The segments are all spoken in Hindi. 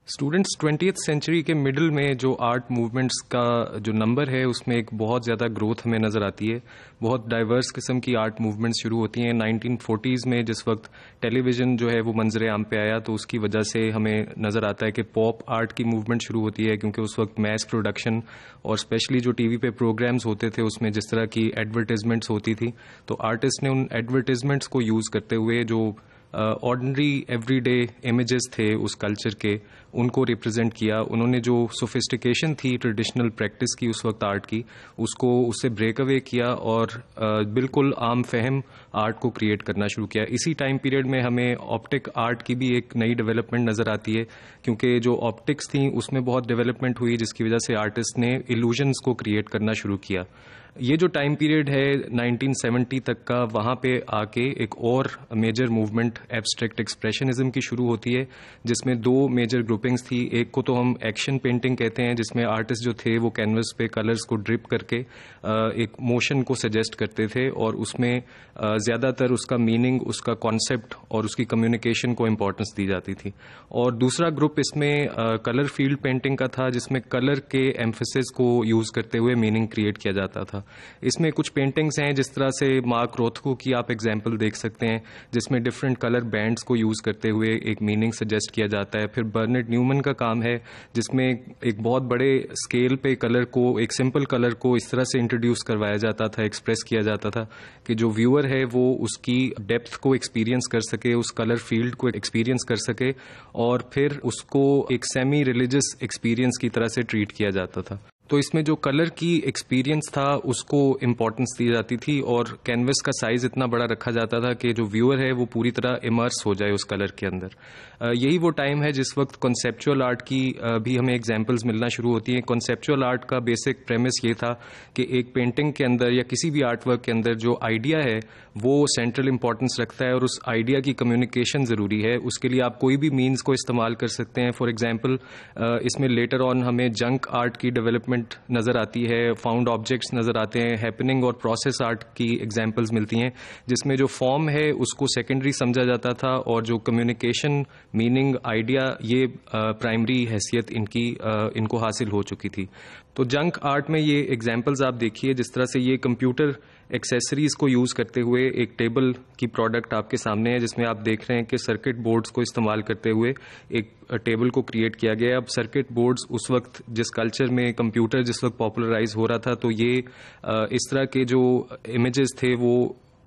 स्टूडेंट्स 20th सेंचुरी के मिडल में जो आर्ट मूवमेंट्स का जो नंबर है उसमें एक बहुत ज़्यादा ग्रोथ हमें नज़र आती है। बहुत डाइवर्स किस्म की आर्ट मूवमेंट्स शुरू होती हैं। 1940s में जिस वक्त टेलीविज़न जो है वो मंजर आम पे आया तो उसकी वजह से हमें नज़र आता है कि पॉप आर्ट की मूवमेंट शुरू होती है, क्योंकि उस वक्त मैस प्रोडक्शन और स्पेशली जो टीवी पे प्रोग्राम्स होते थे उसमें जिस तरह की एडवर्टिजमेंट्स होती थी, तो आर्टिस्ट ने उन एडवर्टिजमेंट्स को यूज़ करते हुए जो ऑर्डिनरी एवरीडे इमेजेस थे उस कल्चर के, उनको रिप्रेजेंट किया। उन्होंने जो सोफिस्टिकेशन थी ट्रेडिशनल प्रैक्टिस की उस वक्त आर्ट की, उसको उससे ब्रेक अवे किया और बिल्कुल आम फहम आर्ट को क्रिएट करना शुरू किया। इसी टाइम पीरियड में हमें ऑप्टिक आर्ट की भी एक नई डेवलपमेंट नज़र आती है, क्योंकि जो ऑप्टिक्स थी उसमें बहुत डेवलपमेंट हुई, जिसकी वजह से आर्टिस्ट ने इल्यूजन्स को क्रिएट करना शुरू किया। ये जो टाइम पीरियड है 1970 तक का, वहाँ पे आके एक और मेजर मूवमेंट एब्स्ट्रैक्ट एक्सप्रेशनिज्म की शुरू होती है, जिसमें दो मेजर ग्रुपिंग्स थी। एक को तो हम एक्शन पेंटिंग कहते हैं, जिसमें आर्टिस्ट जो थे वो कैनवस पे कलर्स को ड्रिप करके एक मोशन को सजेस्ट करते थे और उसमें ज़्यादातर उसका मीनिंग, उसका कॉन्सेप्ट और उसकी कम्युनिकेशन को इम्पोर्टेंस दी जाती थी। और दूसरा ग्रुप इसमें कलर फील्ड पेंटिंग का था, जिसमें कलर के एम्फेसिस को यूज़ करते हुए मीनिंग क्रिएट किया जाता था। इसमें कुछ पेंटिंग्स हैं, जिस तरह से मार्क रोथको की आप एग्जाम्पल देख सकते हैं, जिसमें डिफरेंट कलर बैंड्स को यूज़ करते हुए एक मीनिंग सजेस्ट किया जाता है। फिर बर्नेट न्यूमन का काम है, जिसमें एक बहुत बड़े स्केल पे कलर को, एक सिंपल कलर को इस तरह से इंट्रोड्यूस करवाया जाता था, एक्सप्रेस किया जाता था कि जो व्यूअर है वो उसकी डेप्थ को एक्सपीरियंस कर सके, उस कलर फील्ड को एक्सपीरियंस कर सके और फिर उसको एक सेमी रिलीजियस एक्सपीरियंस की तरह से ट्रीट किया जाता था। तो इसमें जो कलर की एक्सपीरियंस था उसको इम्पोर्टेंस दी जाती थी और कैनवस का साइज़ इतना बड़ा रखा जाता था कि जो व्यूअर है वो पूरी तरह इमर्स हो जाए उस कलर के अंदर। यही वो टाइम है जिस वक्त कॉन्सेप्चुअल आर्ट की भी हमें एग्जांपल्स मिलना शुरू होती हैं। कॉन्सेप्चुअल आर्ट का बेसिक प्रेमिस ये था कि एक पेंटिंग के अंदर या किसी भी आर्ट वर्क के अंदर जो आइडिया है वो सेंट्रल इंपॉर्टेंस रखता है और उस आइडिया की कम्युनिकेशन ज़रूरी है। उसके लिए आप कोई भी मीन्स को इस्तेमाल कर सकते हैं। फॉर एग्जांपल इसमें लेटर ऑन हमें जंक आर्ट की डेवलपमेंट नज़र आती है, फाउंड ऑब्जेक्ट्स नज़र आते हैं, हैपनिंग और प्रोसेस आर्ट की एग्जांपल्स मिलती हैं, जिसमें जो फॉर्म है उसको सेकेंडरी समझा जाता था और जो कम्युनिकेशन, मीनिंग, आइडिया, ये प्राइमरी हैसियत इनको हासिल हो चुकी थी। तो जंक आर्ट में ये एग्जांपल्स आप देखिए, जिस तरह से ये कंप्यूटर एक्सेसरीज़ को यूज़ करते हुए एक टेबल की प्रोडक्ट आपके सामने है, जिसमें आप देख रहे हैं कि सर्किट बोर्ड्स को इस्तेमाल करते हुए एक टेबल को क्रिएट किया गया है। अब सर्किट बोर्ड्स उस वक्त जिस कल्चर में कंप्यूटर जिस वक्त पॉपुलराइज हो रहा था, तो ये इस तरह के जो इमेजेस थे वो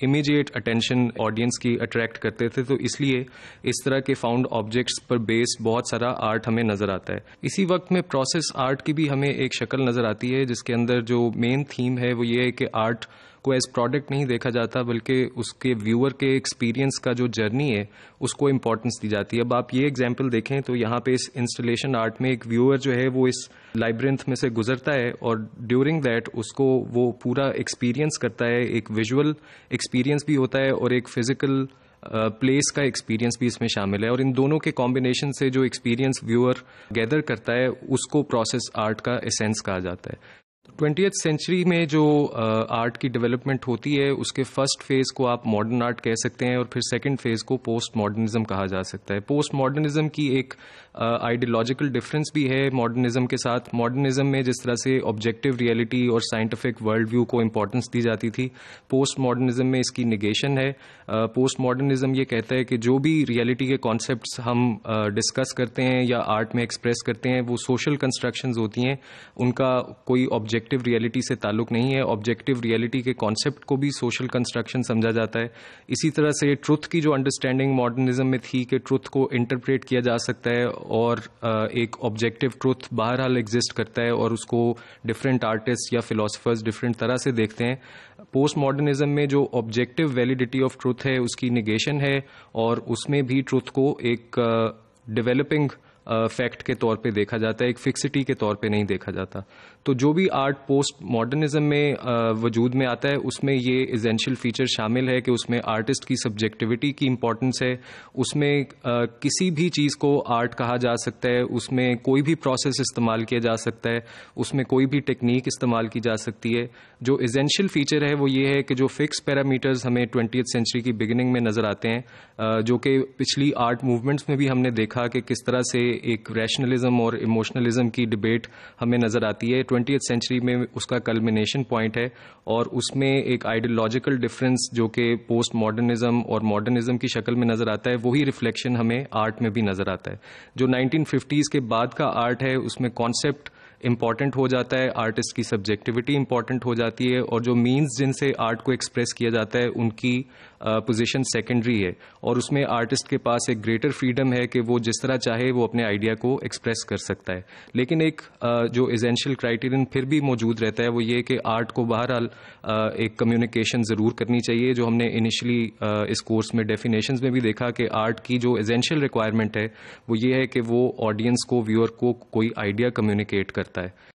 इमीडिएट अटेंशन ऑडियंस की अट्रैक्ट करते थे, तो इसलिए इस तरह के फाउंड ऑब्जेक्ट्स पर बेस्ड बहुत सारा आर्ट हमें नज़र आता है। इसी वक्त में प्रोसेस आर्ट की भी हमें एक शक्ल नज़र आती है, जिसके अंदर जो मेन थीम है वो ये है कि आर्ट को एज प्रोडक्ट नहीं देखा जाता, बल्कि उसके व्यूअर के एक्सपीरियंस का जो जर्नी है उसको इम्पोर्टेंस दी जाती है। अब आप ये एग्जांपल देखें तो यहाँ पे इस इंस्टॉलेशन आर्ट में एक व्यूअर जो है वो इस लाइब्रेंथ में से गुजरता है और ड्यूरिंग दैट उसको वो पूरा एक्सपीरियंस करता है। एक विजुअल एक्सपीरियंस भी होता है और एक फिजिकल प्लेस का एक्सपीरियंस भी इसमें शामिल है, और इन दोनों के कॉम्बिनेशन से जो एक्सपीरियंस व्यूअर गैदर करता है उसको प्रोसेस आर्ट का एसेंस कहा जाता है। 20th सेंचुरी में जो आर्ट की डेवलपमेंट होती है उसके फर्स्ट फेज़ को आप मॉडर्न आर्ट कह सकते हैं और फिर सेकंड फेज़ को पोस्ट मॉडर्निज्म कहा जा सकता है। पोस्ट मॉडर्निज्म की एक आइडियोलॉजिकल डिफरेंस भी है मॉडर्निज्म के साथ। मॉडर्निज्म में जिस तरह से ऑब्जेक्टिव रियलिटी और साइंटिफिक वर्ल्ड व्यू को इंपॉर्टेंस दी जाती थी, पोस्ट मॉडर्निज्म में इसकी निगेशन है। पोस्ट मॉडर्निज्म ये कहता है कि जो भी रियलिटी के कॉन्सेप्ट्स हम डिस्कस करते हैं या आर्ट में एक्सप्रेस करते हैं वो सोशल कंस्ट्रक्शंस होती हैं, उनका कोई ऑब्जेक्टिव रियलिटी से ताल्लुक नहीं है। ऑब्जेक्टिव रियलिटी के कॉन्सेप्ट को भी सोशल कंस्ट्रक्शन समझा जाता है। इसी तरह से ट्रुथ की जो अंडरस्टैंडिंग मॉडर्निज्म में थी कि ट्रुथ को इंटरप्रेट किया जा सकता है और एक ऑब्जेक्टिव ट्रुथ बहरहाल एग्जिस्ट करता है और उसको डिफरेंट आर्टिस्ट या फिलोसफर्स डिफरेंट तरह से देखते हैं। पोस्ट मॉडर्निज्म में जो ऑब्जेक्टिव वैलिडिटी ऑफ ट्रुथ है उसकी निगेशन है और उसमें भी ट्रुथ को एक डेवलपिंग फैक्ट के तौर पे देखा जाता है, एक फिक्सिटी के तौर पे नहीं देखा जाता। तो जो भी आर्ट पोस्ट मॉडर्निज्म में वजूद में आता है उसमें ये एसेंशियल फीचर शामिल है कि उसमें आर्टिस्ट की सब्जेक्टिविटी की इम्पोर्टेंस है, उसमें किसी भी चीज़ को आर्ट कहा जा सकता है, उसमें कोई भी प्रोसेस इस्तेमाल किया जा सकता है, उसमें कोई भी टेक्निक इस्तेमाल की जा सकती है। जो एसेंशियल फीचर है वो ये है कि जो फिक्स पैरामीटर्स हमें 20th सेंचुरी की बिगिनिंग में नज़र आते हैं, जो कि पिछली आर्ट मूवमेंट्स में भी हमने देखा कि किस तरह से एक रैशनलिज्म और इमोशनलिज्म की डिबेट हमें नज़र आती है। 20th सेंचुरी में उसका कल्मिनेशन पॉइंट है और उसमें एक आइडियोलॉजिकल डिफरेंस जो कि पोस्ट मॉडर्निज्म और मॉडर्निज्म की शक्ल में नज़र आता है, वही रिफ्लेक्शन हमें आर्ट में भी नज़र आता है। जो 1950s के बाद का आर्ट है उसमें कॉन्सेप्ट इंपॉर्टेंट हो जाता है, आर्टिस्ट की सब्जेक्टिविटी इंपॉर्टेंट हो जाती है और जो मीन्स जिनसे आर्ट को एक्सप्रेस किया जाता है उनकी पोजीशन सेकेंडरी है और उसमें आर्टिस्ट के पास एक ग्रेटर फ्रीडम है कि वो जिस तरह चाहे वो अपने आइडिया को एक्सप्रेस कर सकता है। लेकिन एक जो एसेंशियल क्राइटेरियन फिर भी मौजूद रहता है वो ये कि आर्ट को बहरहाल एक कम्युनिकेशन ज़रूर करनी चाहिए। जो हमने इनिशियली इस कोर्स में डेफिनेशंस में भी देखा कि आर्ट की जो एसेंशियल रिक्वायरमेंट है वो ये है कि वो ऑडियंस को, व्यूअर को कोई आइडिया कम्युनिकेट करता है।